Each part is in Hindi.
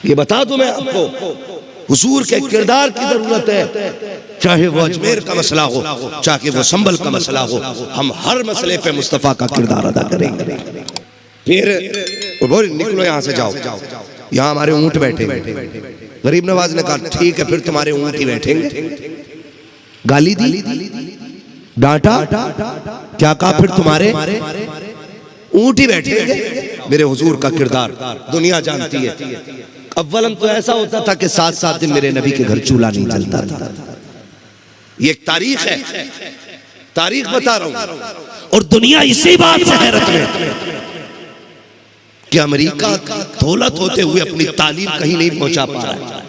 ये बता दूं मैं आपको, हुजूर के किरदार की जरूरत है, चाहे वो अजमेर का मसला हो, चाहे वो संभल का मसला हो, हम हर मसले पे मुस्तफा का किरदार अदा करेंगे। फिर निकलो यहाँ से, जाओ, यहाँ हमारे ऊंट बैठे। गरीब नवाज ने कहा ठीक है, फिर तुम्हारे ऊंट ही बैठेंगे। गाली दी, डांटा, क्या कहा, फिर तुम्हारे ऊंट ही बैठेंगे। मेरे हुजूर का किरदार दुनिया जानती है। अव्वलन तो ऐसा होता था कि 7-7 दिन मेरे नबी के घर चूल्हा नहीं जलता था। ये एक तारीख है, तारीख बता रहा हूं। और दुनिया इसी बात से हैरत में कि अमेरिका दौलत होते हुए अपनी तालीम कहीं नहीं पहुंचा पा रहा है,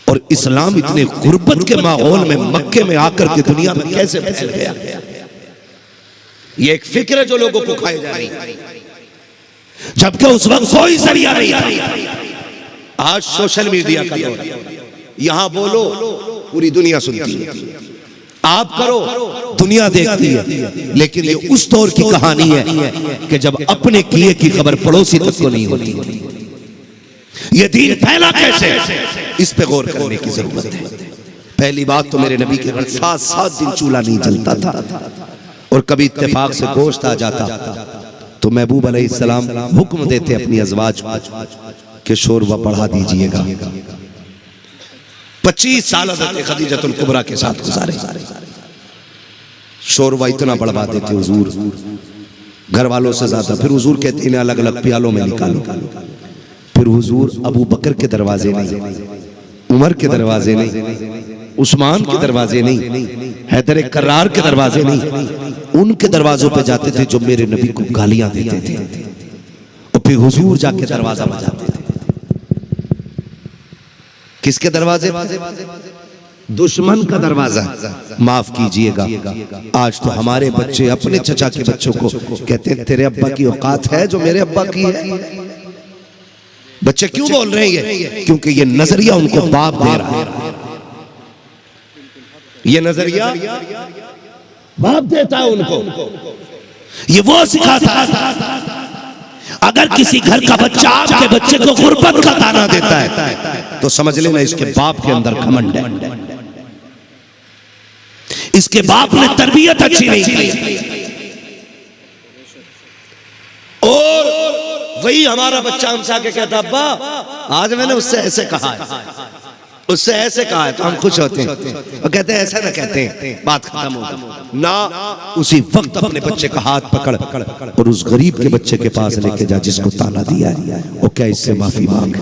और इस्लाम इतने गुर्बत के माहौल में मक्के में आकर के दुनिया में कैसे फैल गया। ये एक फिक्र है जो लोगों को खाए जा रही है, जबकि उस वक्त कोई जरिया नहीं था। आज सोशल मीडिया का दौर, यहां बोलो पूरी दुनिया सुनती है, आप करो दुनिया देखती है। लेकिन ये उस दौर की कहानी है कि जब अपने किए की खबर पड़ोसी तक को नहीं होती। ये दीन फैला कैसे, इस पे गौर करने की जरूरत है। पहली बात तो मेरे नबी के घर 7-7 दिन चूल्हा नहीं जलता था, और कभी इत्तेफाक से गोश्त आ जाता तो महबूब अलैहिस्सलाम हुक्म देते अपनी अज़वाज को कि शोरबा बढ़ा दीजिएगा। 25 साल हज़रत खदीजतुल कुबरा के साथ गुजारे, शोरबा इतना बढ़वा देते हुजूर, घर वालों से ज्यादा। फिर हुजूर कहते इन्हें अलग अलग प्यालों में निकालो। फिर हुजूर अबू बकर के दरवाजे नहीं, उमर के दरवाजे नहीं, उस्मान के दरवाजे नहीं, हैदर कर्रार के दरवाजे नहीं, उनके दरवाजों पे जाते थे जो मेरे नबी को गालियां देते थे, और फिर हुजूर जाके दरवाजा बजाते थे। किसके दरवाजे? दुश्मन का दरवाजा। माफ कीजिएगा, आज तो हमारे बच्चे अपने चचा के बच्चों को कहते हैं तेरे अब्बा की औकात है जो मेरे अब्बा की है। बच्चे क्यों बोल रहे हैं? क्योंकि ये नजरिया उनको बाप दे रहा है, ये नजरिया बाप देता है उनको। ये वो सिखाता है। अगर किसी घर का बच्चा आपके बच्चे को गुर्बत का ताना देता है तो समझ लेना इसके बाप के अंदर घमंड है, इसके बाप ने तरबियत अच्छी नहीं की। और वही हमारा बच्चा हमसे आके कहता अब्बा आज मैंने उससे ऐसे कहा है, उससे ऐसे कहा है, तो हम खुश होते हैं और कहते हैं ऐसा ना कहते हैं, बात खत्म हो ना। उसी वक्त अपने बच्चे का हाथ पकड़ और उस गरीब के बच्चे के पास लेके जा जिसको ताना दिया है, और क्या इससे माफी मांग,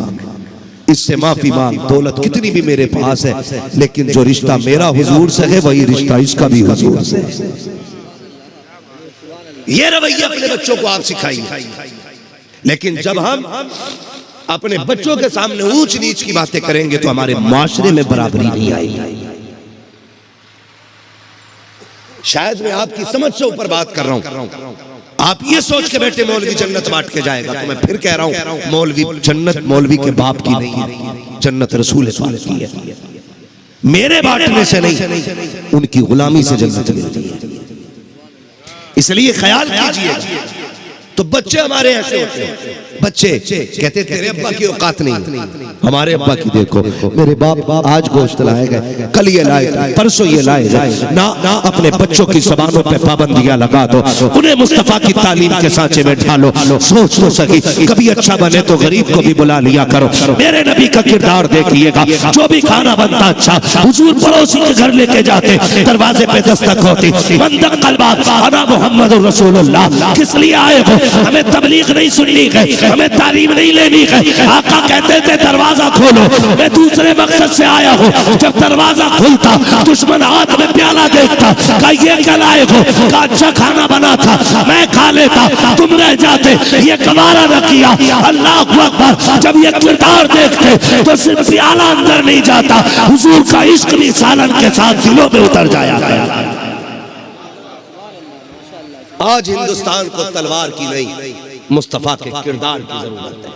इससे माफी मांग। दौलत कितनी भी मेरे पास है, लेकिन जो रिश्ता मेरा हुजूर से है वही रिश्ता इसका भी हुजूर से है। ये रवैया अपने बच्चों को आप सिखाइए। लेकिन जब हम अपने बच्चों के सामने ऊंच नीच की बातें करेंगे तो हमारे माशरे में बराबरी नहीं आएगी। शायद मैं आपकी समझ से ऊपर बात कर रहा हूं, आप ये सोच के बैठे मौलवी जन्नत बांट के जाएगा, तो मैं फिर कह रहा हूं मौलवी जन्नत मौलवी के बाप की नहीं है, जन्नत रसूल की है। मेरे बांटने से नहीं, उनकी गुलामी से जन्नत मिलती है। इसलिए ख्याल कीजिए। तो बच्चे हमारे ऐसे होते हैं, बच्चे कहते तेरे अब्बा की औकात नहीं, हमारे अब्बा की देखो, मेरे बाप आज गोश्त लाए गए, कल ये लाए, परसों ये लाए ना। अपने बच्चों की ज़बानों पे पाबंदियां लगा दो, उन्हें मुस्तफा की तालीम के सांचे में ढालो। सोच तो सकी, कभी अच्छा बने तो गरीब को भी बुला लिया करो। मेरे नबी का किरदार देखिएगा, जो भी खाना बनता अच्छा, हुजूर पड़ोसी के घर लेके जाते, दरवाजे पे दस्तक होती, बंदक कलबा अना मोहम्मद रसूलुल्लाह, किस लिए आए हो? हमें तबलीग नहीं सुननी है, हमें तालीम नहीं लेनी है। आका कहते थे दरवाजा खोलो, मैं दूसरे मकसद से आया हूँ। जब दरवाजा खुलता दुश्मन हाथ में प्याला देखता, कहा ये क्या लाए हो? कहा अच्छा खाना बना था, मैं खा लेता, तुम रह जाते, ये गवारा न किया। अल्लाह अकबर। जब ये किरदार देखते तो सिर्फ प्याला अंदर नहीं जाता, हुजूर का इश्क भी सालन के साथ दिलों में उतर जाया गया। आज हिंदुस्तान को तलवार की नहीं, मुस्तफा के किरदार की जरूरत है।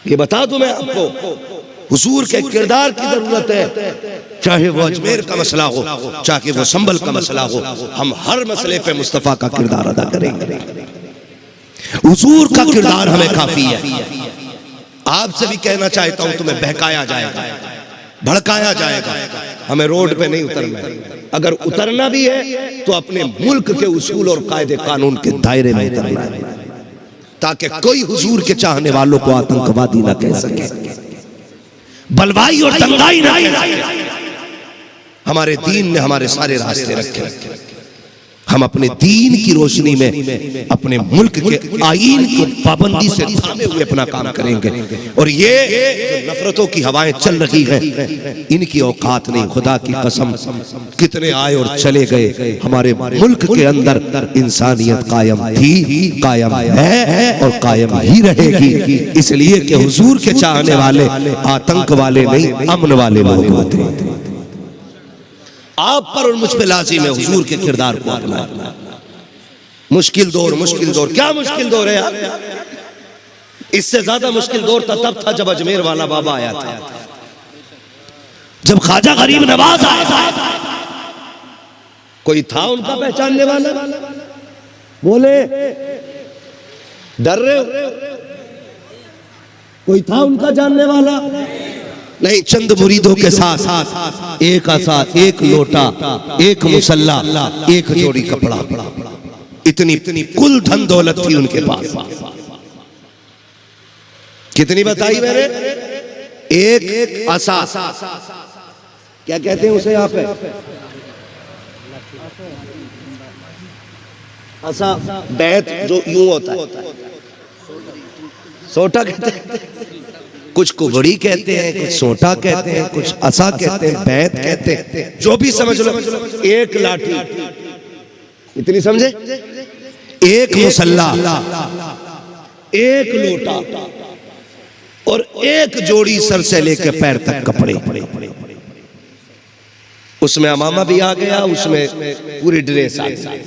ये बता दूं मैं आपको, हुजूर के किरदार की जरूरत है। चाहे वो अजमेर का मसला हो, चाहे वो संभल का मसला हो, हम हर मसले पे मुस्तफा का किरदार अदा करेंगे। हुजूर का किरदार हमें काफी है। आपसे भी कहना चाहता हूं, तुम्हें बहकाया जाएगा, भड़काया जाएगा, हमें रोड पे नहीं उतरना है। अगर उतरना भी है तो अपने मुल्क के उसूल और कायदे कानून के दायरे में उतरना है, ताकि कोई हुजूर के चाहने वालों को आतंकवादी ना कह सके, बलवाई और दंगाई ना कह सके। हमारे दीन ने हमारे सारे रास्ते रखे, हम अपने दीन की रोशनी में अपने मुल्क के आईन को पाबंदी से थामे हुए अपना काम करेंगे। और ये जो नफरतों की हवाएं चल रही हैं, इनकी औकात नहीं। खुदा की कसम, कितने आए और चले गए, हमारे मुल्क के अंदर इंसानियत कायम थी, कायम है और कायम ही रहेगी। इसलिए कि हुजूर के चाहने वाले आतंक वाले नहीं, अमन वाले लोग होते हैं। आप पर और मुझ पे लाजिम है हुजूर के किरदार को अपनाना। मुश्किल दौर, मुश्किल दौर, क्या मुश्किल दौर है यार? इससे ज्यादा मुश्किल दौर तब था जब अजमेर वाला बाबा आया था, जब ख्वाजा गरीब नवाज आया था। कोई था उनका पहचानने वाला? बोले, डर रहे हो? कोई था उनका जानने वाला? नहीं। चंद मुरीदों के साथ एक आसा, एक लोटा, एक मुसल्ला, एक जोड़ी कपड़ा, इतनी कुल धन दौलत थी उनके पास। कितनी बताई मैंने? एक आसा, क्या कहते हैं उसे यहाँ पे? आसा बैत जो यूं होता है, सोटा कहते हैं, कुछ कुबड़ी कहते हैं, कुछ सोटा कहते हैं, कुछ असा कहते हैं, बैत कहते हैं, जो भी समझ लो। एक लाठी, इतनी समझे? एक मुसल्ला, एक लोटा और एक जोड़ी सर से लेके पैर तक कपड़े। उसमें अमामा भी आ गया, उसमें पूरी ड्रेस आ गई।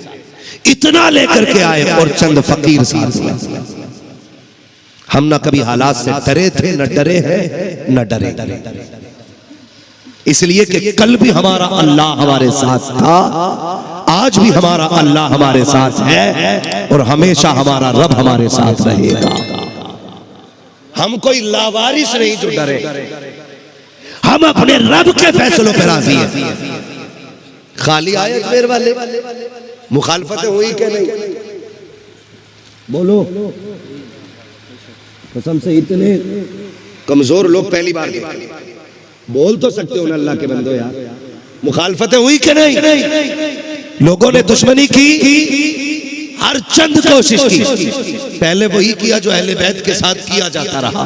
इतना लेकर के आए और चंद फकीर साथ में। हम ना कभी हालात से डरे थे, न डरे हैं, न डरे। इसलिए कि कल भी हमारा अल्लाह हमारे साथ था, आज भी हमारा अल्लाह हमारे साथ है और हमेशा हमारा रब हमारे साथ रहेगा। हम कोई लावारिस नहीं जो डरे, हम अपने रब के फैसलों पर राजी हैं। खाली आयत मेरे वाले, मुखालफतें हुई कि नहीं? बोलो कसम से, इतने कमजोर लोग पहली बार देखे। बोल तो सकते हो ना अल्लाह के बंदो यार, मुखालफतें हुई कि नहीं? लोगों ने दुश्मनी की, हर चंद कोशिश की। पहले वही किया जो अहले बैत के साथ किया जाता रहा,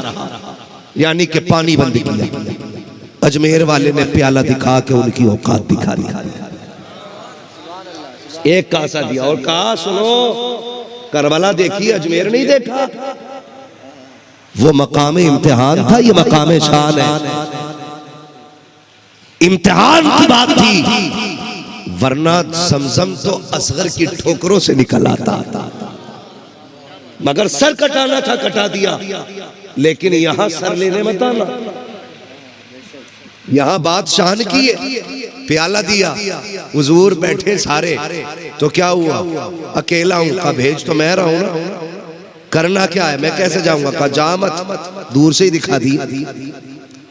यानी कि पानी बंद किया। अजमेर वाले ने प्याला दिखा के उनकी औकात दिखा दी। एक कासा दिया और कहा, सुनो, करबला देखी, अजमेर नहीं देखा। वो मकाम इम्तिहान था, ये मकाम शान है। इम्तिहान की बात थी, वरना समझम तो असगर की ठोकरों से निकल आता। मगर सर कटाना था, कटा दिया। लेकिन यहां सर लेने मत आना, यहां बात शान की है। प्याला दिया, हुजूर बैठे सारे, तो क्या हुआ? अकेला हूं का भेज तो मैं रहा हूं ना, करना क्या है, मैं कैसे जाऊंगा? कहा जा मत, दूर से ही दिखा दी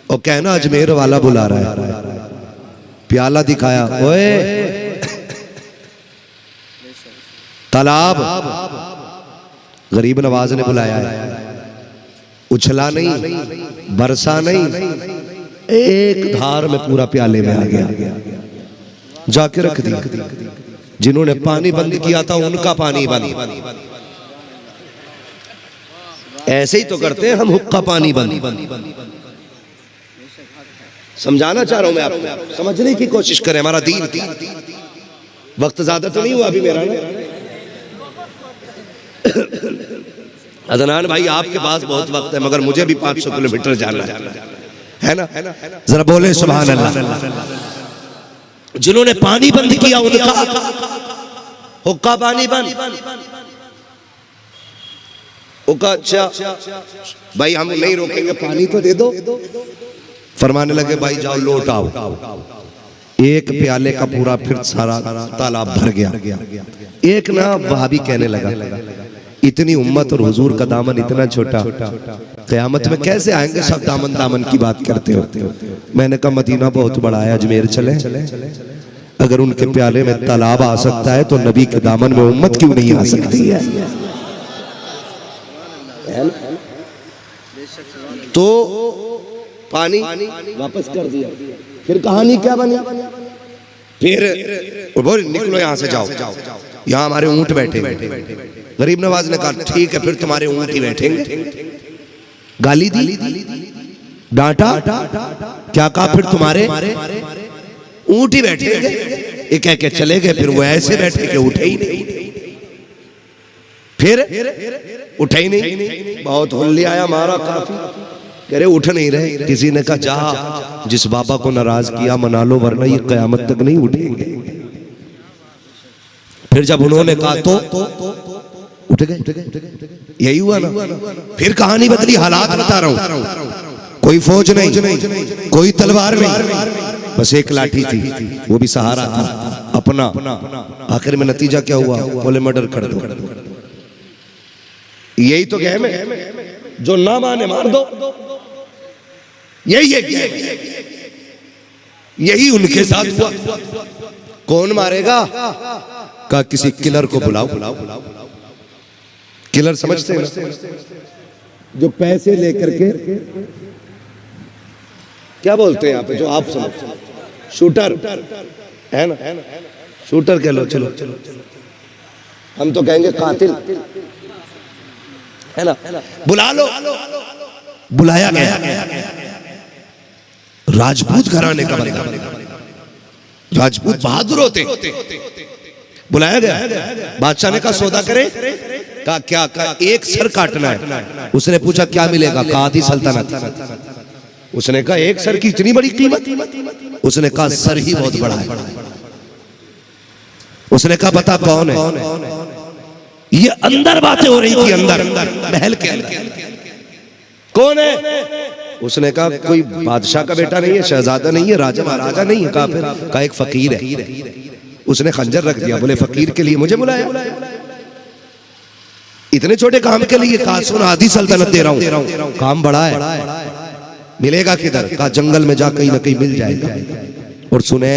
और कहना अजमेर वाला बुला रहा है। प्याला दिखाया, ओए तालाब, गरीब नवाज ने बुलाया है। उछला नहीं, बरसा नहीं, एक धार में पूरा प्याले में आ गया, जाके रख दिया। जिन्होंने पानी बंद किया था उनका पानी बंद। ऐसे ही तो करते हैं हम, हुक्का पानी बंद। समझाना चाह रहा हूं मैं आपको, समझने की कोशिश करें। हमारा दीन, वक्त ज्यादा तो नहीं हुआ अभी मेरा ना? अदनान भाई, आपके पास बहुत वक्त है, मगर मुझे भी 500 किलोमीटर जाना है ना? जरा बोले सुभान अल्लाह। जिन्होंने पानी बंद किया उनका हुक्का पानी बंद। अच्छा भाई, हम नहीं रोकेंगे, पानी तो दे दो। फरमाने लगे, भाई जाओ लोट आओ। एक प्याले का पूरा फिर सारा तालाब भर गया। एक ना वहाबी कहने लगा, इतनी उम्मत और हुजूर का दामन इतना छोटा, क़यामत में कैसे आएंगे सब दामन दामन की बात करते हो। मैंने कहा मदीना बहुत बड़ा है, अजमेर चले, अगर उनके प्याले में तालाब आ सकता है तो नबी के दामन में उम्मत क्यों नहीं आ सकती है। तो पानी वापस कर दिया, फिर कहानी क्या बनी, फिर बोल निकलो यहां से, जाओ यहाँ हमारे ऊंट बैठे। गरीब नवाज ने कहा ठीक है फिर तुम्हारे ऊंट ही बैठेंगे। गाली दी, डांटा, क्या कहा, फिर तुम्हारे ऊंट ही बैठेंगे। ये कह के चले गए, फिर वो ऐसे बैठे कि उठे ही नहीं, फिर उठे ही नहीं। बहुत हुल्ली आया मारा काफी, कह रहे उठ नहीं रहे। किसी ने कहा जा जिस बाबा को नाराज किया मना लो वरना ये कयामत तक नहीं उठेंगे। फिर जब उन्होंने कहा तो उठ गए, यही हुआ ना। फिर कहानी बदली, हालात बता रहा हूं। कोई फौज नहीं, कोई तलवार नहीं, बस एक लाठी थी, वो भी सहारा था अपना। आखिर में नतीजा क्या हुआ, बोले मर्डर कर दो। यही तो गेम है, जो ना माने मार दो, यही है, यही उनके साथ हुआ। कौन मारेगा, का किसी किलर को बुलाओ। किलर समझते हैं, जो पैसे लेकर के क्या बोलते हैं यहाँ पे, जो आप समझते, शूटर है ना, शूटर कह लो, चलो हम तो कहेंगे कातिल है ना। बुला लो, बुलाया गया, राजपूत घराने का बंदा, राजपूत बहादुर होते, बुलाया गया। बादशाह ने कहा सौदा करे, कहा क्या, कहा एक सर काटना है। उसने पूछा क्या मिलेगा, कहा आधी सल्तनत। उसने कहा एक सर की इतनी बड़ी कीमत। उसने कहा सर ही बहुत बड़ा है। उसने कहा बता कौन है। ये अंदर बातें हो रही थी, अंदर महल के अंदर, कौन है। उसने कहा कोई बादशाह का बेटा नहीं है, शहजादा नहीं है, राजा महाराजा नहीं है। कहा फिर, कहा एक फकीर है। उसने खंजर रख दिया, बोले फकीर के लिए मुझे बुलाया, इतने छोटे काम के लिए। कहा सुन आधी सल्तनत दे रहा हूं, काम बड़ा है, मिलेगा किधर। कहा जंगल में जा कहीं ना कहीं मिल जाएगा। और सुने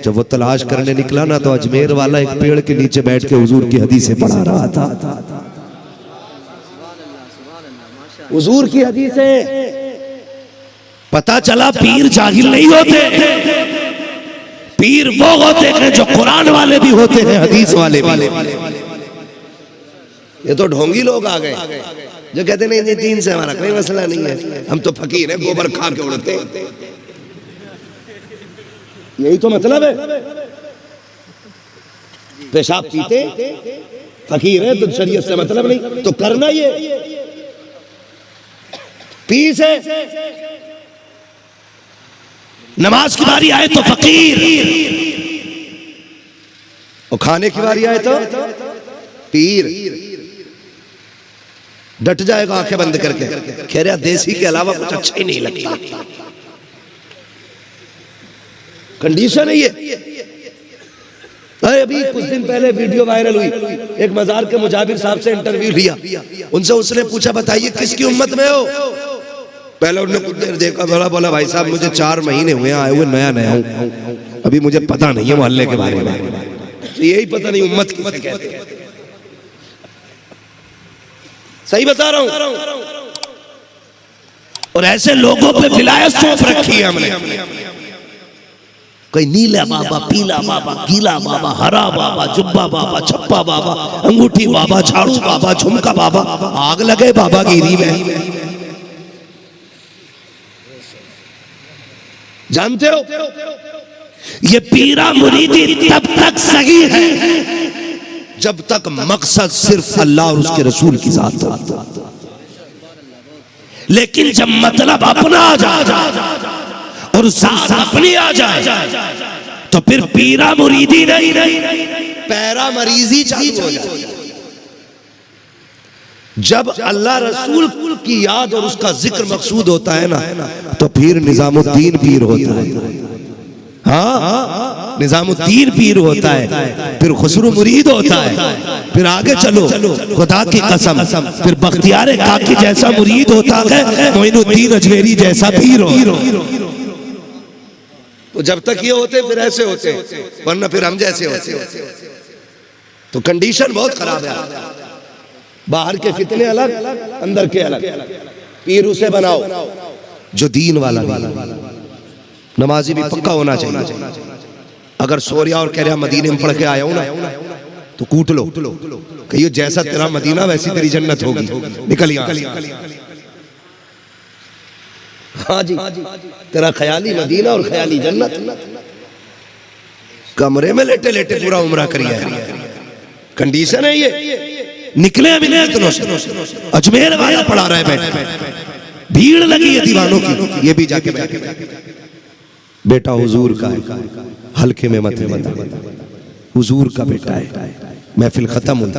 जब वो तलाश करने निकला ना तो अजमेर वाला एक पेड़ के नीचे बैठ के हुजूर की हदीसें पढ़ा रहा था। हुजूर की हदीसें। पता चला पीर जाहिल नहीं होते, पीर वो होते हैं जो कुरान वाले भी होते हैं, हदीस वाले भी। ये तो ढोंगी लोग आ गए जो कहते नहीं दीन से हमारा कोई मसला नहीं है, हम तो फकीर हैं, गोबर खा के उड़ते। यही तो मतलब है, पेशाब पीते, फकीर है तो शरीयत से मतलब नहीं, तो करना ये पीस है। नमाज की बारी आए तो फकीर, और खाने की बारी आए तो पीर। डट जाएगा आंखें बंद करके, कह रहा देसी के अलावा कुछ अच्छा ही नहीं लगता। कंडीशन है ये। अभी कुछ दिन पहले वीडियो वायरल हुई, एक मजार के मुजाबिर साहब से इंटरव्यू लिया, उनसे उसने पूछा बताइए किसकी उम्मत में हो। पहले उन्होंने कुछ देर देखा, बोला भाई साहब मुझे 4 महीने हुए आए हुए, नया हूं, अभी मुझे पता नहीं है मोहल्ले के बारे में, यही पता नहीं उम्मत किसे कहते हैं। सही बता रहा हूं। और ऐसे लोगों पे विलायत सौंप रखी है हमने। कोई नीला बाबा, पीला बाबा, गीला बाबा, हरा बाबा, जुब्बा बाबा, छप्पा बाबा, अंगूठी बाबा, झाड़ू बाबा, झुमका बाबा। आग लगे बाबा गिरी में। जानते हो ये पीरा मुरीदी तब तक सही है जब तक मकसद सिर्फ अल्लाह और उसके रसूल की जात हो। लेकिन जब मतलब अपना आ जाए और जात अपनी आ जाए तो फिर पीरा मुरीदी नहीं, पैरा मरीजी चालू हो जाए। जब अल्लाह रसूल की याद और उसका जिक्र मकसूद होता है ना, तो फिर निजामुद्दीन पीर होता है। हाँ, निजामुद्दीन पीर होता है, फिर खुसरू मुरीद होता है, फिर आगे चलो खुदा की कसम, फिर बख्तियार काकी जैसा मुरीद होता है, मोइनुद्दीन अजमेरी जैसा पीर हो। तो जब तक ये होते फिर ऐसे होते, वरना फिर हम जैसे होते। तो कंडीशन बहुत खराब है। बाहर के फितने अलग, अंदर के अलग। पीर उसे बनाओ जो दीन वाला, नमाजी भी पक्का होना चाहिए। अगर सोरिया और कह रहा मदीने में पढ़ के आया हूं ना, तो कूट लो, कहिए जैसा तेरा मदीना वैसी तेरी जन्नत होगी, निकल यहां। हाँ जी, तेरा ख्याली मदीना और ख्याली जन्नत। कमरे में लेटे लेटे पूरा उम्रा करिए, कंडीशन है ये। निकले अभी नहीं तो अजमेर वाला पढ़ा रहा है बैठ, भीड़ लगी है दीवानों की, ये भी जाके बैठे। बेटा हुजूर का है, हल्के में मत लेना, हुजूर का बेटा है। महफिल खत्म हुई,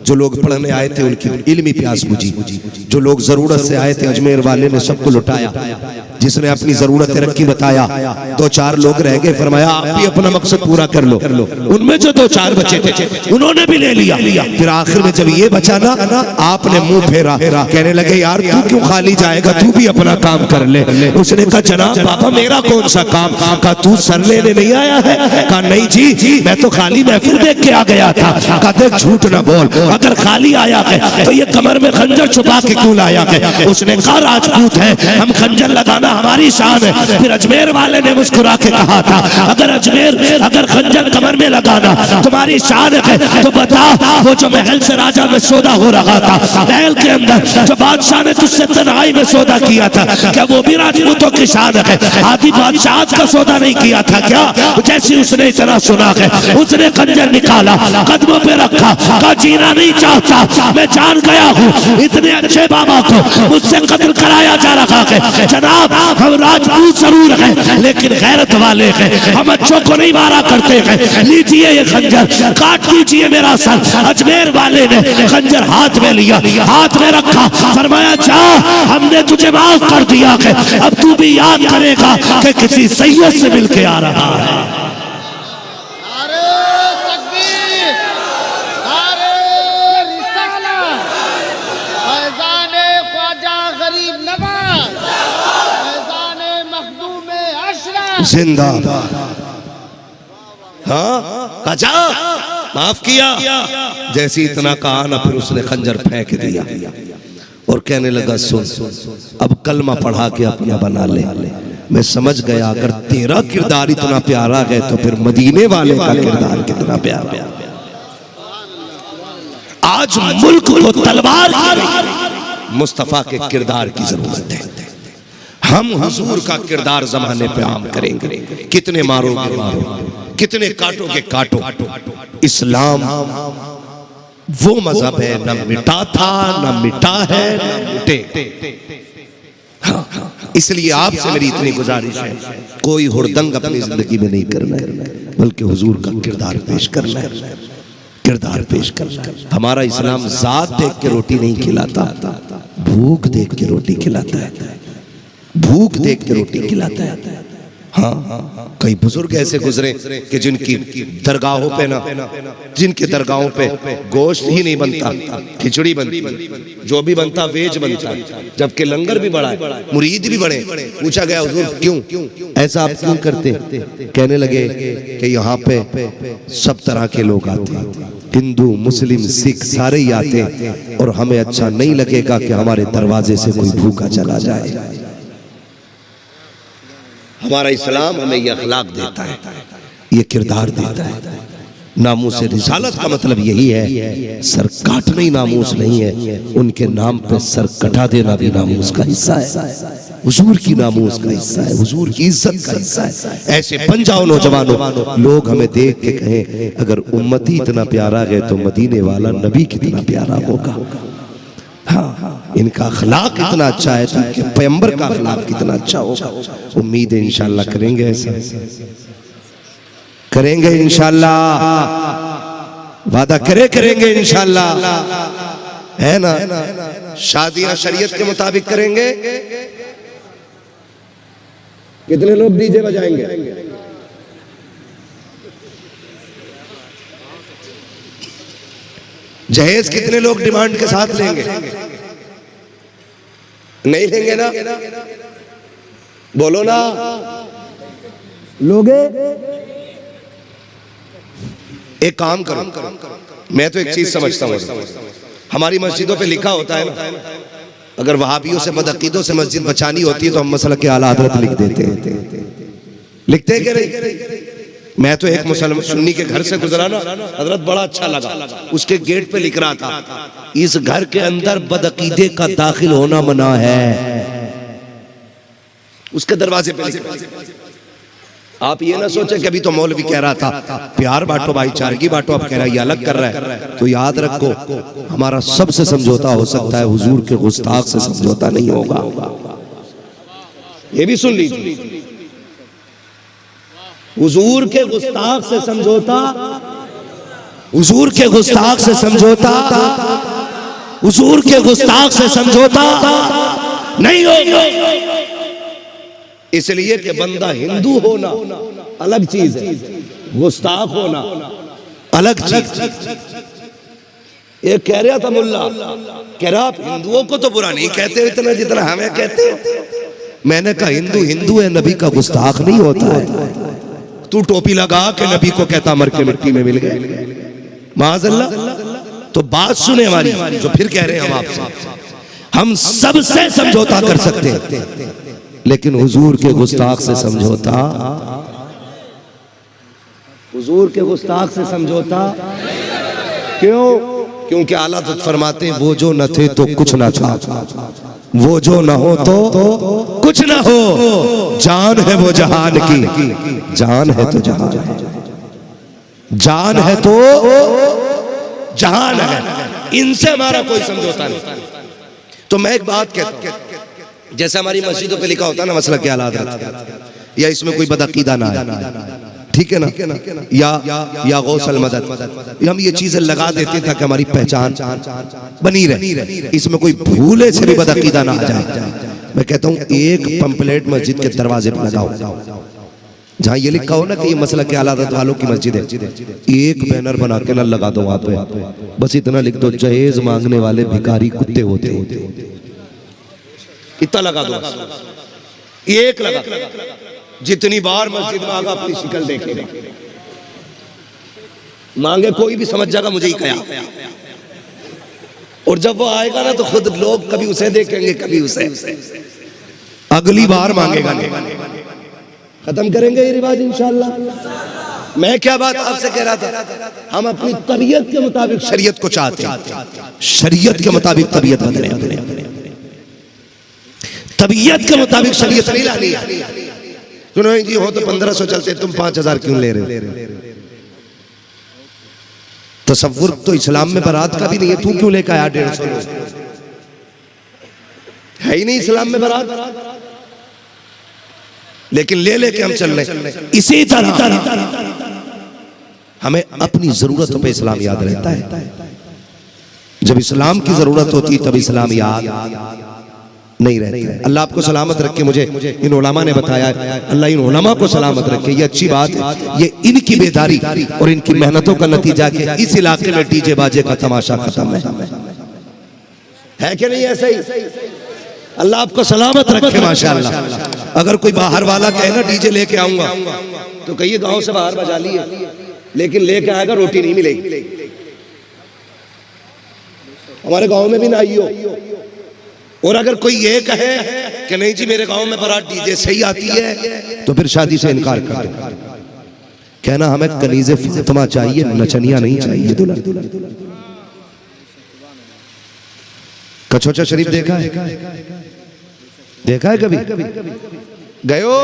जो लोग पढ़ने आए थे उनकी इल्मी प्यास बुझी, जो लोग जरूरत से आए थे अजमेर वाले ने सबको लुटाया, जिसने अपनी जरूरत रखी बताया। दो चार लोग रह गए, फरमाया आप भी अपना मकसद पूरा कर लो। उनमें जो दो चार बचे थे उन्होंने भी ले लिया। फिर आखिर में जब ये बचा ना, आपने मुंह फेरा, कहने लगे यार तू क्यों खाली जाएगा, तू भी अपना काम कर ले। उसने कहा जनाब बाबा मेरा कौन सा काम? कहा तू सर लेने नहीं आया है? कहा नहीं जी, मैं तो खाली महफिल देख के आ गया था। कहते झूठ ना बोल, अगर खाली आया है तो ये कमर में खंजर छुपा के क्यों लाया है? उसने कहा राजपूत है, हम खंजर लगाना हमारी शान है। फिर अजमेर वाले ने मुस्कुरा के कहा था अगर खंजर कमर में लगाना तुम्हारी शान है तो बता, वो जो महल से राजा में सौदा हो रहा था, महल के अंदर जो बादशाह ने तुझसे तन्हाई में सौदा किया था, क्या वो भी राजपूतों की शान है? आदि बादशाह का सौदा नहीं किया था क्या? जैसे उसने इतना सुना है, उसने खंजर निकाला, कदमों पे रखा, कहा जीना नहीं चाहता, मैं जान गया हूँ इतने अच्छे बाबा को मुझसे कत्ल कराया जा रहा है। जनाब हम राजपूत जरूर हैं लेकिन गैरत वाले हैं, हम अच्छों को नहीं मारा करते हैं। लीजिए ये खंजर, काट दीजिए मेरा सर। अजमेर वाले ने खंजर हाथ में लिया, हाथ में रखा, फरमाया जा हमने तुझे माफ कर दिया है, अब तू भी याद करेगा कि किसी सैयद से मिलके आ रहा है। जिंदाबाद। हाँ कजा माफ किया, जैसे इतना कहा ना फिर उसने खंजर फेंक दिया और कहने लगा सुन अब कलमा पढ़ा के अपना बना ले। मैं समझ गया अगर तेरा किरदार इतना प्यारा है तो फिर मदीने वाले का किरदार कितना प्यारा है। आज मुल्क को तलवार की मुस्तफा के किरदार की जरूरत है। हम हुजूर का किरदार जमाने पे आम करेंगे। कितने मारोगे मारो, कितने काटोगे काटो। इस्लाम वो मजहब है न मिटा था न मिटा है न मिटे। हाँ, इसलिए आपसे मेरी इतनी गुजारिश है कोई हुड़दंग अपनी जिंदगी में नहीं करना है बल्कि हुजूर का किरदार पेश करना है, किरदार पेश करना है। हमारा इस्लाम जात देख के रोटी नहीं खिलाता, भूख देख के रोटी खिलाता है, भूख देख के रोटी खिलाता है। हाँ, कई बुजुर्ग ऐसे गुजरे कि जिनकी दरगाहों पे ना, जिनके दरगाहों पे गोश्त ही नहीं बनता, खिचड़ी बनती, जो भी बनता वेज बनता, जबकि लंगर भी बड़ा है, मुरीद भी बड़े। पूछा गया हुजूर क्यों ऐसा आप क्यों करते? कहने लगे कि यहाँ पे सब तरह के लोग आते हैं, हिंदू मुस्लिम सिख सारे ही आते हैं और हमें अच्छा नहीं लगेगा कि हमारे दरवाजे से कोई भूखा चला जाए। हमारा इस्लाम हमें यह अखलाक देता है, ये किरदार देता है। नामूस रिसालत का मतलब यही है, सर काटना ही नामूस नहीं है, उनके नाम पे सर कटा देना भी नामूस का हिस्सा है, हुजूर की नामूस का हिस्सा है, हुजूर की इज्जत का हिस्सा है। ऐसे बन जाओ नौजवानों, लोग हमें देख के कहें अगर उम्मती इतना प्यारा है तो मदीने वाला नबी कितना प्यारा होगा। हाँ, इनका अखलाक इतना अच्छा है तो इनके पैगंबर का अखलाक कितना अच्छा होगा। उम्मीद है इंशाल्लाह करेंगे, ऐसा करेंगे इंशाल्लाह, वादा करेंगे इंशाल्लाह, है ना? शादियां शरीयत के मुताबिक करेंगे। कितने लोग डीजे बजाएंगे? जहेज कितने लोग डिमांड के साथ लेंगे? नहीं लेंगे ना? बोलो ना, लोगे? एक काम करो, मैं तो एक चीज समझता हूँ, हमारी मस्जिदों पे लिखा होता है ना, अगर वहाबियों से बदअकीदों से मस्जिद बचानी होती है तो हम मसलक के आला हज़रत लिख देते हैं। लिखते हैं कि नहीं? मैं तो एक मुसलमान सुन्नी के घर से गुजरा ना, हजरत बड़ा अच्छा लगा, उसके गेट पे लिख रहा था इस घर के अंदर बदअकीदे का दाखिल होना मना है। उसके दरवाजे पे लिख रहा। आप ये ना सोचें कि अभी तो मौलवी कह रहा था प्यार बांटो, भाईचारगी बांटो, अब कह रहा है ये अलग कर रहा है। तो याद रखो, हमारा सबसे समझौता हो सकता है, हुजूर के गुस्ताख से समझौता नहीं होगा। ये भी सुन लीजिए, हुजूर के गुस्ताख से समझौता, हुजूर के गुस्ताख से समझौता, हुजूर के गुस्ताख से समझौता नहीं होगा। इसलिए कि बंदा हिंदू होना अलग चीज है, गुस्ताख होना अलग चीज। एक कह रहा था मुल्ला, कह रहा आप हिंदुओं को तो बुरा नहीं कहते इतना जितना हमें कहते हो। मैंने कहा हिंदू हिंदू है, नबी का गुस्ताख नहीं होता है। तू टोपी लगा के नबी को कहता मर के मिट्टी में मिल गए, माज़अल्लाह। तो बात सुने हमारी, जो फिर कह रहे हैं हम आपसे, हम सबसे समझौता कर सकते हैं, लेकिन हुजूर के गुस्ताख से समझौता, हुजूर के गुस्ताख से समझौता क्यों? क्योंकि आला हज़रत फरमाते हैं वो जो न थे तो कुछ ना था, वो जो न हो तो कुछ ना हो, जान है वो जहान की, जान है तो जहान, जान है तो जहान है, इनसे हमारा कोई समझौता नहीं। तो मैं एक बात कहता हूं, जैसे हमारी मस्जिदों पे लिखा होता है ना मसलक के आला हज़रत, या इसमें कोई बदअकीदा ना है, ठीक है ना, या गौसल मदद, हम ये चीजें लगा देते ताकि हमारी पहचान बनी रहे, इसमें कोई भूले से भी बदअकीदा ना आ जाए। मैं कहता हूँ एक पंपलेट मस्जिद के दरवाजे पर लगाओ, जहाँ ये लिखा हो ना कि ये मसलक के आला हज़रत वालों की मस्जिद है, एक बैनर बना के ना लगा दो वहां पे, बस इतना लिख दो जहेज मांगने वाले भिखारी कुत्ते होते, इतना लगा दो, एक लगा। जितनी बार मस्जिद में आगा अपनी शिक्ल देखेगा, मांगे कोई भी समझ जाएगा मुझे ही कहा, और जब वो आएगा ना तो खुद लोग कभी उसे देखेंगे कभी उसे, अगली बार मांगेगा नहीं। खत्म करेंगे ये रिवाज इंशाअल्लाह। मैं क्या बात आपसे कह रहा था, हम अपनी तबीयत के मुताबिक शरीयत को चाहते हैं, शरीयत के मुताबिक तबीयत बदले, तबीयत के मुताबिक शरीयत नहीं लानी है। नहीं जी हो तो 1500 चलते, तुम 5000 क्यों ले रहे हो? तसव्वुर तो इस्लाम में बारात का भी नहीं है, तू क्यों लेकर आया 150? है ही नहीं इस्लाम में बारात, लेकिन ले लेके हम चल रहे। इसी तरह हमें अपनी जरूरतों पे इस्लाम याद रहता है, जब इस्लाम की जरूरत होती है तब इस्लाम याद नहीं रहती है। अल्लाह आपको सलामत रखे, मुझे इन उलमा ने बताया, अल्लाह इन उलमा को सलामत रखे, ये अच्छी बात है। ये इनकी बेदारी और इनकी मेहनतों का नतीजा कि इस इलाके में डीजे बाजे का तमाशा खत्म है कि नहीं? ऐसा ही अल्लाह आपको सलामत रखे माशाअल्लाह। अगर कोई बाहर वाला कहे ना डीजे लेके आऊंगा, तो कहिए गांव से बाहर बजा लिए, लेकिन लेके आएगा रोटी नहीं मिलेगी। हमारे गांव में भी ना आई हो। और अगर कोई ये कहे कि नहीं जी मेरे गांव में बारात डीजे सही आती है, तो फिर शादी से इनकार कर दो। कहना हमें कनीज़े फातिमा चाहिए, नचनिया नहीं चाहिए दुल्हन। कचौचा शरीफ देखा है? देखा है कभी? गए हो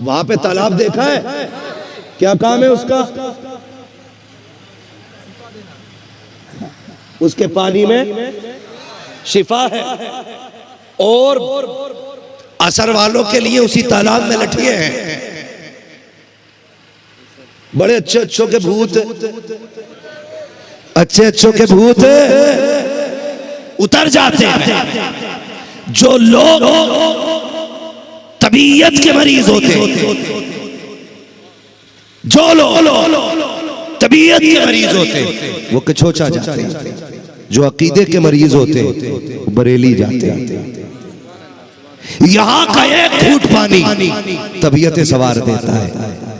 वहां पे? तालाब देखा है? क्या काम है उसका? उसके पानी में शिफा है, और असर वालों के लिए उसी तालाब में लठिए हैं। बड़े अच्छे अच्छों के भूत, अच्छे अच्छों के भूत उतर जाते हैं। जो लोग तबीयत के मरीज होते हैं, जो लोग तबीयत के मरीज होते वो कछोचा जाते हैं, जो अकीदे के मरीज होते बरेली जाते हैं। यहाँ का एक घूंट पानी तबीयतें सवार देता है,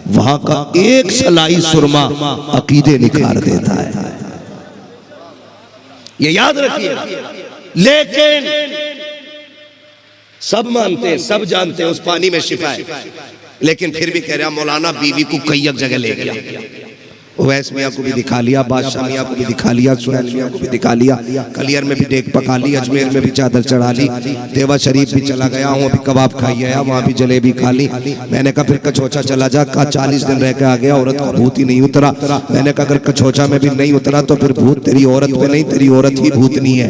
वहां का एक सलाई सुरमा अकीदे निखार देता है। ये याद रखिए। लेकिन सब मानते हैं, सब जानते हैं उस पानी में शिफा है, लेकिन फिर भी कह रहा मौलाना बीवी को कई एक जगह ले गया, उवैस मियाँ को भी दिखा लिया, बादशाह मियाँ को भी दिखा लिया, सुहैल मियाँ को भी दिखा लिया, कलियर में भी देख पका ली, अजमेर में भी चादर चढ़ा ली, देवा शरीफ भी चला गया हूँ, अभी कबाब खाई आया, वहाँ भी जलेबी खा ली। मैंने कहा फिर कछोचा चला जा, कहा 40 दिन रह के आ गया, औरत का भूत ही नहीं उतरा। मैंने कहा अगर कछोचा में भी नहीं उतरा तो फिर भूत तेरी औरत पे नहीं, तेरी औरत ही भूतनी है।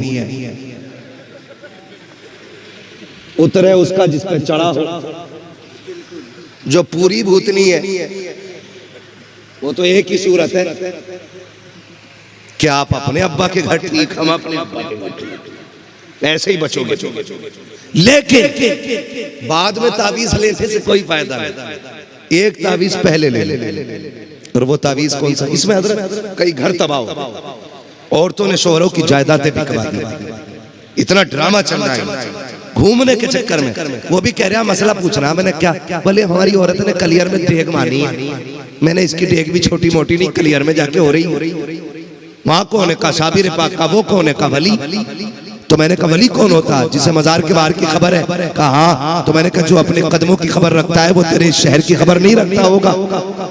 उतरे उसका जिस पे चढ़ा हो, जो पूरी भूतनी है वो तो एक ही सूरत है कि आप अपने अब्बा के घर ठीक, हम अपने अब्बा के घर ठीक, ऐसे ही बचोगे। लेकिन बाद में तावीज लेने से कोई फायदा नहीं। एक तावीज पहले ले ले, और वो तावीज कौन सा? इसमें हजरत कई घर तबाह हो, औरतों ने शोहरों की जायदादें बिकवा दी, इतना ड्रामा चल रहा है घूमने के चक्कर में। वो भी कह रहा मसला पूछ रहा, मैंने क्या? बोले हमारी औरत ने कलियर में डेग मानी है। मैंने इसकी डेग भी छोटी मोटी नहीं, कलियर में जाके हो रही। वहां कौन है? का साबिर पाक का वो कौन है? का वली। तो मैंने कहा वली कौन होता है? जिसे मजार के बाहर की खबर है? कहा हाँ। तो मैंने कहा जो अपने कदमों की खबर रखता है वो तेरे शहर की खबर नहीं रखता होगा।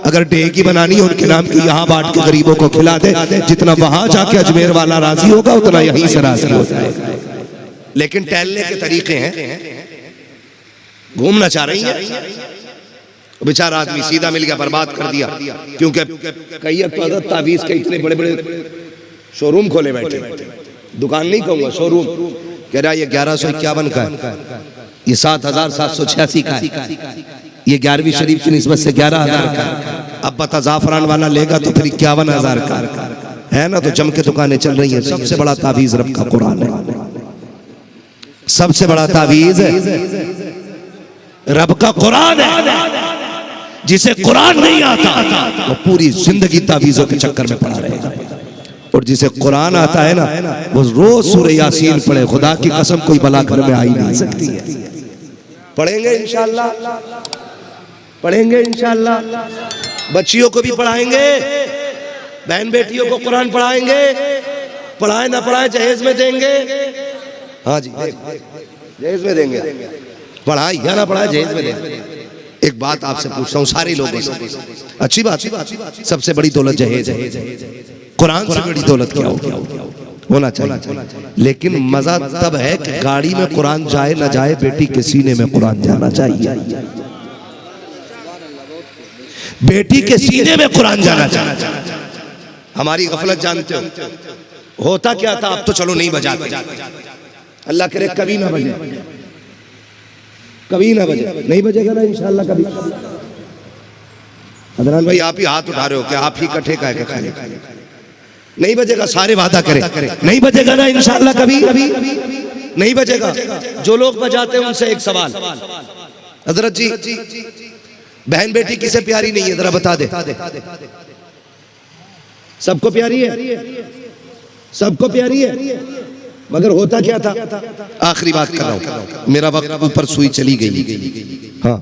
अगर डेग ही बनानी है उनके नाम की, यहाँ बांट के गरीबों को खिला दे, जितना वहां जाके अजमेर वाला राजी होगा उतना यहीं से राजी हो जाएगा। लेकिन टहलने के तरीके हैं, घूमना चाह रही है, बेचारा आदमी सीधा मिल गया, बर्बाद कर दिया। क्योंकि कई तो तावीज के इतने बड़े बड़े शोरूम खोले बैठे, दुकान नहीं कहूंगा, शोरूम। कह रहा ये 1151 का है, ये 7786 का है, ये 11वीं शरीफ की निस्बत से 11,000 का। अब बता जाफरान वाला लेगा तो फिर 51,000 का है ना। तो जम के दुकानें चल रही है। सबसे बड़ा तावीज रब का कुरान है, सबसे बड़ा तावीज रब का कुरान है। जिसे कुरान नहीं आता वो पूरी जिंदगी तावीजों के चक्कर में पड़ा रहेगा, और जिसे कुरान आता है ना वो रोज सूरह यासीन पढ़े, खुदा की कसम कोई बला घर में आ ही नहीं सकती है। पढ़ेंगे इंशाअल्लाह, पढ़ेंगे इंशाअल्लाह। बच्चियों को भी पढ़ाएंगे, बहन बेटियों को कुरान पढ़ाएंगे, पढ़ाए ना पढ़ाए जहेज में देंगे। हाँ जी, जहेज में देंगे, पढ़ाए या ना पढ़ाए जहेज में देंगे। एक बात आपसे पूछता हूँ सारे लोगों से, अच्छी बात, सबसे बड़ी दौलत जहेज है, कुरान से बड़ी दौलत क्या होना चाहिए। लेकिन मजा तब है कि गाड़ी में कुरान जाए ना जाए, बेटी के सीने में कुरान जाना चाहिए, बेटी के सीने में कुरान जाना चाहिए। हमारी गफलत जानते हो, होता क्या था? अब तो चलो नहीं बजाते, अल्लाह करे कभी ना बजे, कभी ना बजे, नहीं बजेगा ना इंशाअल्लाह कभी। अदनान भाई आप ही हाथ उठा रहे हो क्या? आप ही कट्ठे का है खाने? नहीं बजेगा, सारे वादा करें, नहीं बजेगा ना इंशाअल्लाह कभी, नहीं बजेगा। जो लोग बजाते हैं उनसे एक सवाल, हजरत जी बहन बेटी किसे प्यारी नहीं है? जरा बता दे। सबको प्यारी है, सबको प्यारी है, मगर होता क्या था? आखिरी बात कर रहा हूं, मेरा वक्त ऊपर सुई चली गई। हाँ,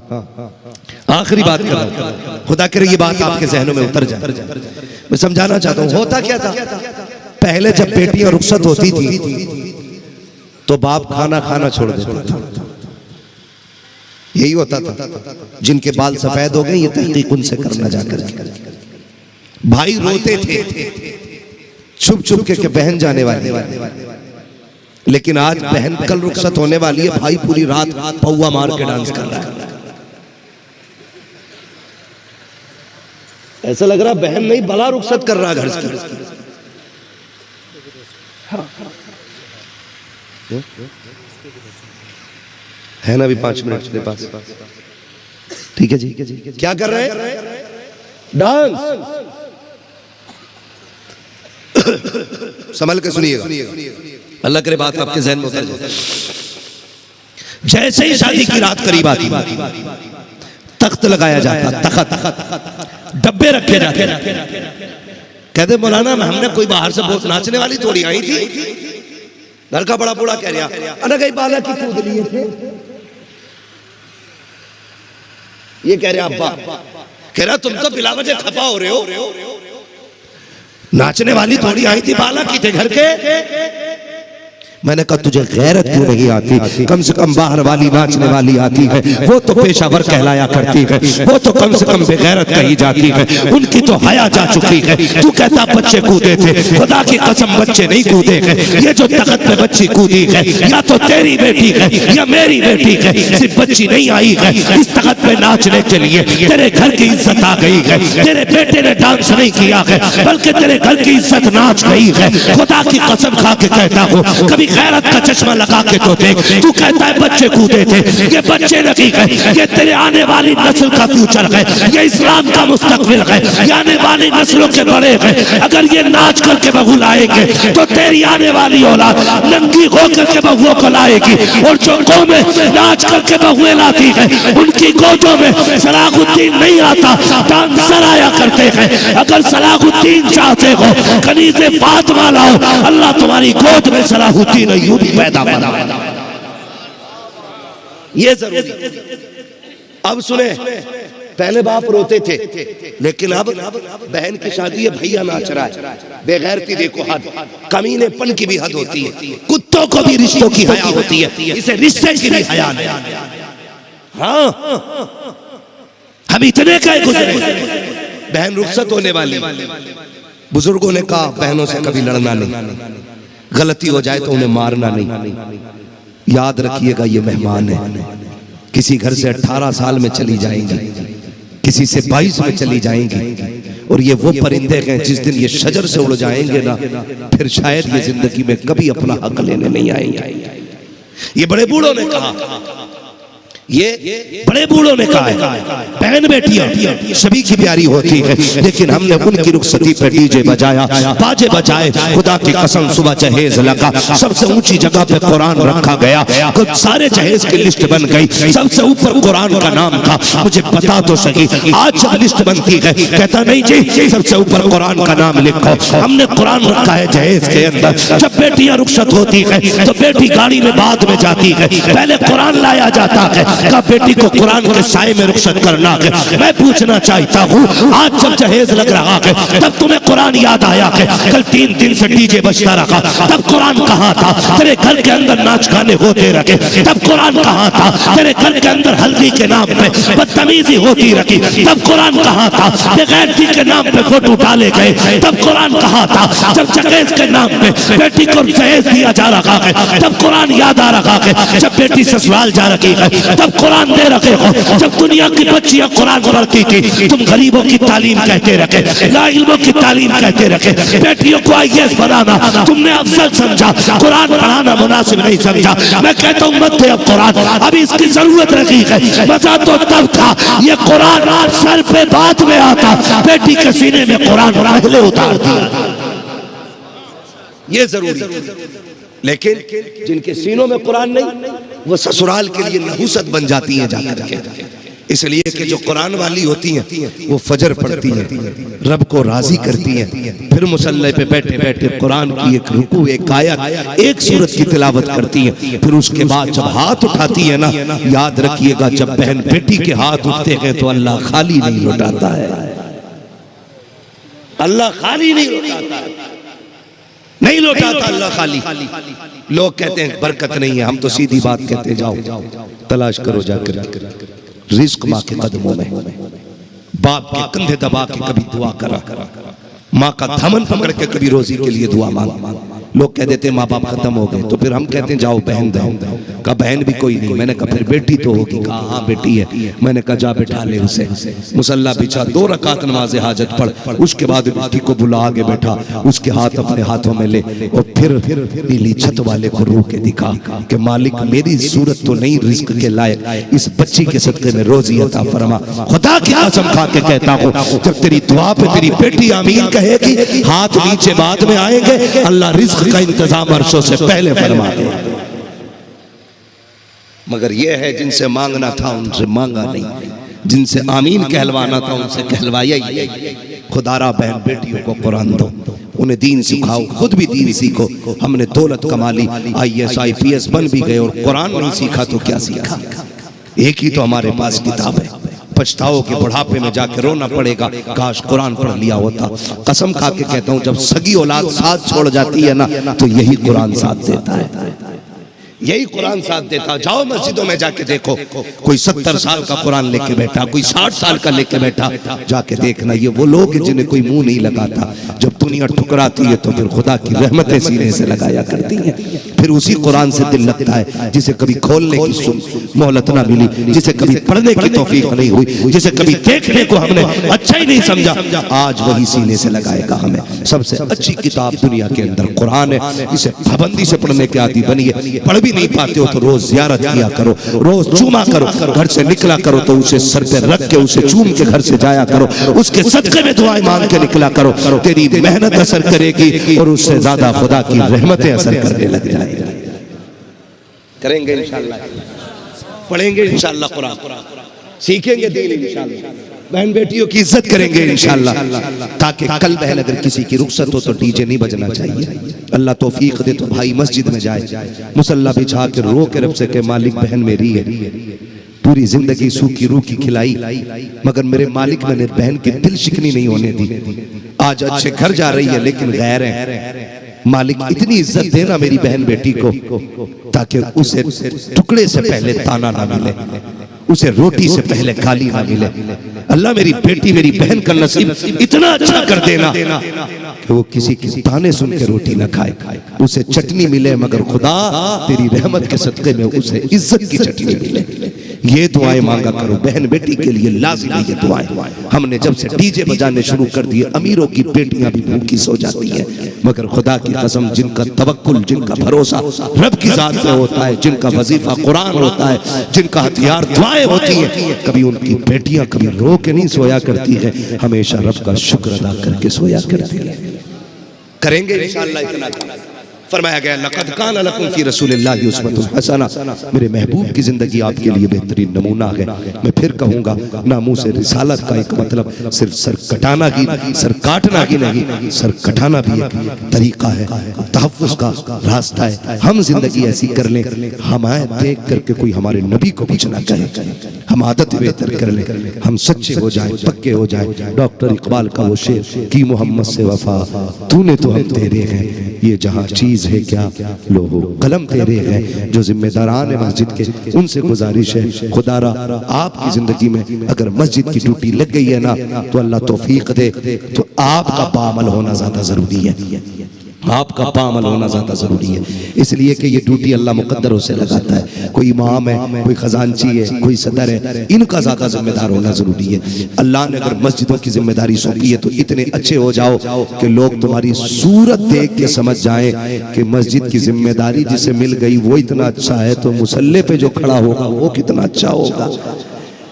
आखिरी बात कर रहा हूं, खुदा करे ये बात आपके जहनों में उतर जाए। मैं समझाना चाहता हूं, होता क्या था? पहले जब बेटियां रुखसत होती थी तो बाप खाना खाना छोड़ देता था, यही होता था। जिनके बाल सफेद हो गए ये तहकीक उनसे करना जाकर। भाई रोते थे छुप छुप के बहन जाने वाली, लेकिन आज बहन कल रुखसत होने वाली है, भाई पूरी रात पौवा मार के डांस कर रहा है। ऐसा लग रहा बहन नहीं बला रुखसत कर रहा घर से। है ना अभी 5 मिनट के पास, ठीक है जी। क्या कर रहे हैं? डांस। संभल के सुनिएगा, अल्लाह करे बात आपके ज़हन में उतर जाए। जैसे ही शादी की रात करीब आती, तख्त लगाया जाता, तख्त, डब्बे रखे जाते, कहते मौलाना हमने कोई बाहर से बहुत नाचने वाली थोड़ी आई थी। घर का बड़ा बूढ़ा कह रहा अरे कहीं बाला की कूद लिए थे। ये कह रहे अब्बा, कह रहा तुम तो बिला वजह खपा हो रहे हो, नाचने वाली थोड़ी आई थी, बाला की थे घर के। मैंने कहा तुझे गैरत क्यों नहीं आती? कम से कम बाहर वाली नाचने वाली आती है, वो तो पेशावर कहलाया करती है, वो तो कम से कम बेगैरत कही जाती है, उनकी तो हया जा चुकी है। तू कहता बच्चे कूदे थे, खुदा की कसम बच्चे नहीं कूदे हैं। ये जो तख्त पे बच्ची कूदी है या तो तेरी बेटी है या मेरी बेटी है, सिर्फ बच्ची नहीं आई है इस तख्त पे नाचने के लिए। तेरे घर की इज्जत आ गई है, तेरे बेटे ने डांस नहीं किया है बल्कि तेरे घर की इज्जत नाच गई है। खुदा की कसम खा के कहता हूँ कभी गैरत का चश्मा लगा के तो देख। तू कहता है बच्चे कूदे थे, ये बच्चे नहीं है, ये तेरे आने वाली नस्ल का फ्यूचर है, ये इस्लाम का मुस्तकबिल है, ये आने वाली नस्लों के बड़े हैं। अगर ये नाच करके बहू लाएंगे तो तेरी आने वाली औलाद नंगी होकर के बहुओं को लाएगी, और जो कौमें नाच करके बहुएं लाती है उनकी गोदों में सलाहुद्दीन नहीं आता, डांसर आया करते हैं। अगर सलाहुद्दीन चाहते हो कनीज़े फातिमा लाओ, अल्लाह तुम्हारी गोद में सलाहुद्दीन अय्यूबी पैदा बना। ये जरूरी। अब सुने, पहले बाप रोते थे लेकिन अब बहन की शादी है, भैया नाच रहा है। बेगैरती देखो हद, कमीनेपन की भी हद होती है, कुत्तों को भी रिश्तों की हया होती है, इसे रिश्ते की भी हया नहीं। हाँ हम इतने का गुजरे। बहन रुखसत होने वाली, बुजुर्गों ने कहा बहनों से कभी लड़ना नहीं, गलती हो जाए तो उन्हें मारना नहीं। याद रखिएगा ये मेहमान है, किसी घर से 18 साल में चली जाएंगी, किसी से 22 में चली जाएंगी, और ये वो परिंदे हैं जिस दिन ये शजर से उड़ जाएंगे ना, फिर शायद ये जिंदगी में कभी अपना हक लेने नहीं आएंगे। ये बड़े बूढ़ों ने कहा, ये बड़े बूढ़ों ने कहा है बहन बेटियां सभी की प्यारी होती है, लेकिन हमने उनकी रुखसती पे डीजे बजाया, बाजे बजाए। खुदा की कसम सुबह जहेज लगा, सबसे ऊंची जगह पे कुरान रखा गया, कुछ सारे जहेज की लिस्ट बन गई, सबसे ऊपर कुरान का नाम था। मुझे बता तो सही आज जब लिस्ट बनती है, कहता नहीं जी सबसे ऊपर कुरान का नाम लिखो। हमने कुरान रखा है जहेज के अंदर। जब बेटियां रुखसत होती है तो बेटी गाड़ी में बाद में जाती है, पहले कुरान लाया जाता है, का बेटी को कुरान के साए में रुखसत करना है। मैं पूछना चाहता हूँ आज जब जहेज लग रहा है तब तुम्हें कुरान याद आया है? कल 3 दिन से डीजे बजता रहा, तब कुरान कहाँ था? तेरे घर के अंदर नाच गाने होते रहे, तब कुरान कहाँ था? तेरे घर के अंदर हल्दी के नाम पे बदतमीजी होती रही, तब कुरान कहाँ था? बेगैरती के नाम पे फोटो डाले गए, तब कुरान कहाँ था? जब जहेज के नाम पे बेटी को जहेज दिया जा रहा है तब कुरान याद आ रहा है। जब बेटी ससुराल जा रही है तब कुरान दे रखे हो। जब दुनिया की बच्चियां कुरान पढ़ती थी तुम गरीबों की तालीम कहते रखे, लाइल्मों की तालीम कहते रखे, बेटियों को IAS बनाना तुमने अफजल समझा, कुरान पढ़ाना मुनासिब नहीं समझा। मैं कहता हूँ मत दे अब कुरान, अभी इसकी जरूरत रखी है। मजा तो तब था ये कुरान सर पे बात में आता, बेटी के सीने में कुरान पहले उतार दिया। ये जरूरी। लेकिन जिनके सीनों में कुरान नहीं वो ससुराल के लिए नहुसत बन जाती हैं जाकर के। इसलिए कि जो कुरान वाली होती हैं वो फजर पढ़ती हैं, रब को राजी करती हैं, फिर मुसल्ले पे बैठे बैठे कुरान की एक रुकू, एक आयत, एक सूरत की तिलावत करती हैं। फिर उसके बाद जब हाथ उठाती है ना, याद रखिएगा जब बहन बेटी के हाथ उठते हैं तो अल्लाह खाली नहीं लौटाता है, अल्लाह खाली नहीं लौटाता है, नहीं लौटाता अल्लाह खाली। लोग कहते हैं बरकत नहीं है, हम तो सीधी बात कहते हैं जाओ तलाश करो जाकर रिस्क माँ के कदमों में। बाप के कंधे दबा के कभी दुआ करा, माँ का दामन पकड़ के कभी रोजी के लिए दुआ मांग। लोग कह देते माँ बाप खत्म हो गए तो फिर हम कहते हैं जाओ बहन दो। कहा बहन भी कोई नहीं, मैंने कहा फिर बेटी तो होगी, कहा हाँ बेटी है। मैंने कहा जा बैठा ले उसे, मुसल्ला बिछा, 2 रकात नमाज हाजत पढ़, उसके बाद बेटी को बुला आगे बैठा, उसके हाथ अपने हाथों में ले और फिर नीली छत वाले को रो के दिखा कि मालिक मेरी सूरत तो नहीं रिस्क के लायक, इस बच्ची के सदके में रोजी अता फरमा। खुदा की कसम खा के कहता हूँ जब तेरी दुआ पे तेरी बेटी आमीन कहेगी, हाथ नीचे बाद में आएंगे, अल्लाह रिस्क का इंतजाम अर्शों से पहले फरमा दे। मगर यह है जिनसे मांगना था उनसे मांगा नहीं, जिनसे आमीन कहलवाना था उनसे कहलवाया ही। खुदारा बहन बेटियों को कुरान दो, उन्हें दीन सिखाओ, खुद भी दीन सीखो। हमने दौलत कमा ली, IAS IPS बन भी गए और कुरान नहीं सीखा तो क्या सीखा? एक ही तो हमारे पास किताब है। पछताओ के बुढ़ापे में जाके रोना पड़ेगा, काश कुरान पढ़ लिया होता। कसम खा के कहता हूँ, जब सगी औलाद साथ छोड़ जाती है ना, तो यही कुरान साथ देता है, यही कुरान साथ देता। जाओ मस्जिदों में जाके देखो, कोई 70 साल का कुरान लेके बैठा, कोई 60 साल का लेके बैठा, जाके देखना ये वो लोग हैं जिन्हें कोई मुंह नहीं लगाता। जब दुनिया ठुकराती है तो फिर खुदा की रहमतें सीने से लगाया करती हैं। फिर उसी कुरान से दिल लगता है जिसे कभी खोलने की मोहलत ना मिली, जिसे कभी पढ़ने की तौफीक नहीं हुई, जिसे कभी देखने को हमने अच्छा ही नहीं समझा, आज वही सीने से लगाएगा हमें। सबसे अच्छी किताब दुनिया के अंदर कुरान है। इसे पाबंदी से पढ़ने के आदि बनिए। पढ़ भी नहीं पाते हो तो रोज ज़ियारत किया करो, रोज चूमा करो, घर से निकला करो तो उसे सर पे रख के उसे चूम के घर से जाया करो, उसके सदके में दुआएं मांग के निकला करो। तेरी मेहनत असर करेगी और उससे ज्यादा खुदा की रहमतें असर करने लग जाएगी। करेंगे इंशाअल्लाह, पढ़ेंगे इंशाअल्लाह कुरान, सीखेंगे दीन इंशाअल्लाह, बहन बेटियों की इज्जत करेंगे इंशाअल्लाह, ताकि कल बहन अगर किसी की रुखसत हो तो डीजे नहीं बजना चाहिए। अल्लाह तौफीक दे तो भाई मस्जिद में जाए, मुसल्ला बिछा के रो के रब से के मालिक बहन मेरी है, पूरी जिंदगी सूखी रूखी खिलाई मगर मेरे मालिक ने बहन की दिल शिकनी नहीं होने दी। आज अच्छे घर जा रही है लेकिन गैर है। मालिक इतनी इज्जत देना मेरी बहन बेटी को ताकि उसे टुकड़े से पहले ताना ना मिले, उसे रोटी से पहले गाली ना मिले। अल्लाह मेरी बेटी मेरी बहन का नसीब इतना अच्छा कर देना कि वो किसी की ताने सुन के रोटी ना खाए, उसे चटनी मिले मगर खुदा तेरी रहमत के सदके में उसे इज्जत की चटनी मिले। ये दुआएं मांगा करो बहन बेटी के लिए, लाजिम है ये दुआएं। हमने जब से डीजे बजाने शुरू कर दिए, अमीरों की बेटियां भी भूखी सो जाती है, मगर खुदा की कसम जिनका तवक्कुल, जिनका भरोसा रब की जात पे होता है, जिनका वजीफा कुरान होता है, जिनका हथियार दुआएं होती है, कभी उनकी बेटियां कभी रो के नहीं सोया करती है, हमेशा रब का शुक्र अदा करके सोया करती है। करेंगे इंशाअल्लाह। इतना फरमाया गया लक़द कान लकुम फी रसूलिल्लाहि उस्वतुन हसना, मेरे महबूब की जिंदगी आपके लिए बेहतरीन नमूना है। मैं फिर कहूँगा, नामूस रिसालत का एक मतलब सिर्फ सर कटाना ही, सर काटना ही नहीं, सर कटाना भी एक तरीका है, तहफ़्फ़ुज़ का रास्ता है। हम जिंदगी ऐसी कर लें, हमारे देख करके कोई हमारे नबी को कुछ ना कहे, हम आदत बेहतर कर लें, हम सच्चे हो जाएं, पक्के हो जाएं। डॉक्टर इकबाल का वो शेर कि मोहम्मद से वफा तूने तो हम तेरे हैं, ये जहाँ चीज है क्या लोहो कलम तेरे हैं। जो जिम्मेदारान है मस्जिद के, उनसे गुजारिश है खुदारा आपकी जिंदगी में अगर मस्जिद की ड्यूटी लग गई है ना तो अल्लाह तौफीक दे, तो आपका पामल होना ज्यादा जरूरी है, आपका पामल होना ज्यादा जरूरी है। इसलिए कि ये ड्यूटी अल्लाह मुकद्दर उसे लगाता है। कोई इमाम है, कोई खजानची है, कोई सदर है, इनका ज्यादा जिम्मेदार होना जरूरी है। अल्लाह ने अगर मस्जिदों की जिम्मेदारी सौंपी है तो इतने अच्छे हो जाओ कि लोग तुम्हारी सूरत देख के समझ जाएं कि मस्जिद की जिम्मेदारी जिसे मिल गई वो इतना अच्छा है, तो मुसल्ले पे जो खड़ा होगा वो कितना अच्छा होगा,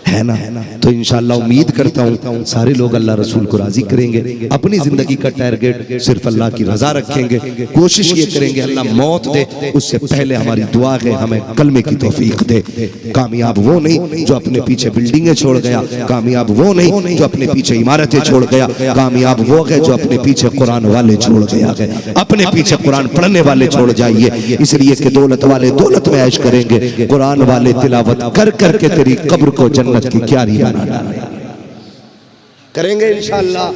है ना। तो इंशाअल्लाह उम्मीद करता हूँ सारे लोग अल्लाह रसूल को राजी करेंगे, अपनी जिंदगी का टारगेट सिर्फ अल्लाह की रजा रखेंगे, कोशिश ये करेंगे अल्लाह मौत दे उससे पहले हमारी दुआ है हमें कलमे की तौफीक दे। कामयाब वो नहीं जो अपने पीछे बिल्डिंगें छोड़ गया, कामयाब वो नहीं जो अपने पीछे इमारतें छोड़ गया, कामयाब वो है जो अपने पीछे कुरान वाले छोड़ गया है। अपने पीछे कुरान पढ़ने वाले छोड़ जाइए, इसलिए कि दौलत वाले दौलत में ऐश करेंगे, कुरान वाले तिलावत कर करके तेरी कब्र को जन्नत की क्यारी बना डालेंगे। करेंगे इंशाअल्लाह।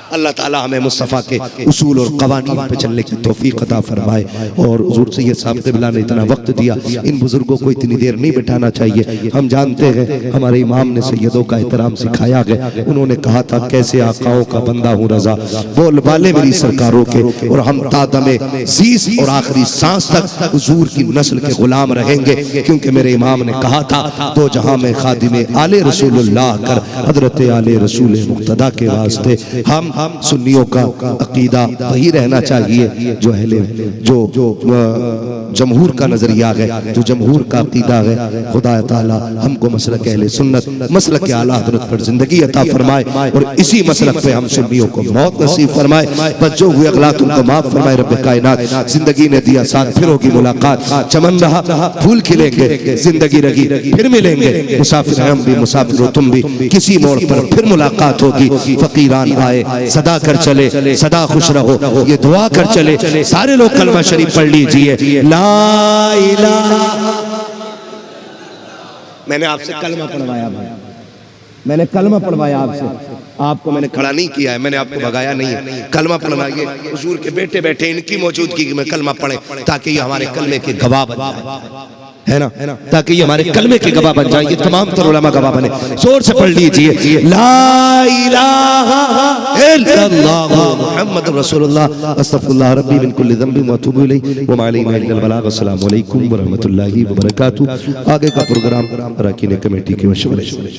अल्लाह ताला हमें मुस्तफ़ा के उसूल और कवानीन पे चलने की तौफीक अता फरमाए। और हुज़ूर सैयद साहब क़िबला ने इतना वक्त दिया, इन बुजुर्गों को इतनी देर नहीं बैठाना चाहिए। हम जानते हैं हमारे इमाम ने सैयदों का एहतराम सिखाया है, उन्होंने कहा था कैसे आकाओं का बंदा हूँ रजा, बोल बाले मेरी सरकारों के, और हम तादमे ज़ीस और आखिरी सांस तक हुज़ूर की नस्ल के गुलाम रहेंगे, क्योंकि मेरे इमाम ने कहा था दो जहां में खादिमे आले रसूलुल्लाह कर हजरत आले रसूल मुक्तदा के वास्ते हम हम सुन्नियों का अकीदा वही रहना चाहिए जो अहले जो जमहूर का नजरिया है, जो जमहूर का अकीदा है। खुदा ताला हमको मसलक अहले सुन्नत, मसलक के आला हज़रत पर जिंदगी अता फरमाए और इसी मसलक पे हम सुन्नियों को मौत नसीब फरमाए। बस जो हुए अगलात उनको माफ फरमाए रब्बे कायनात। जिंदगी ने दिया साथ, फिर होगी मुलाकात। चमन रहा फूल खिलेंगे, जिंदगी रही फिर मिलेंगे। मुसाफिर हम भी, मुसाफिर हो तुम भी, किसी मोड़ पर फिर मुलाकात होगी। फकीरान आए सदा कर चले, सदा खुश रहो, ये दुआ कर चले। सारे लोग कलमा शरीफ पढ़ लीजिए, ला इलाहा। मैंने आपसे कलमा पढ़वाया भाई, मैंने कलमा पढ़वाया आपसे, आपको मैंने खड़ा नहीं किया है, मैंने आपको भगाया नहीं है। कलमा पढ़वाइए, हुजूर के बेटे बैठे इनकी मौजूदगी में कलमा पढ़े ताकि ये हमारे कलमे के गवाह बन जाए, है ना, ताकि ये हमारे कलमे के गवाह बन जाए। ये तमाम तर उलमा गवाह बने। जोर से पढ़ लीजिए, ला इलाहा इल्लल्लाह मुहम्मद रसूलुल्लाह अस्तगफिरुल्लाह रब्बी मिन कुल्लि ज़ंबिन व अतूबु इलैहि व मा अलैना इल्लल बलाग। अस्सलामु अलैकुम व रहमतुल्लाहि व बरकातहू। आगे का प्रोग्राम अरकान कमेटी की मशवरे से।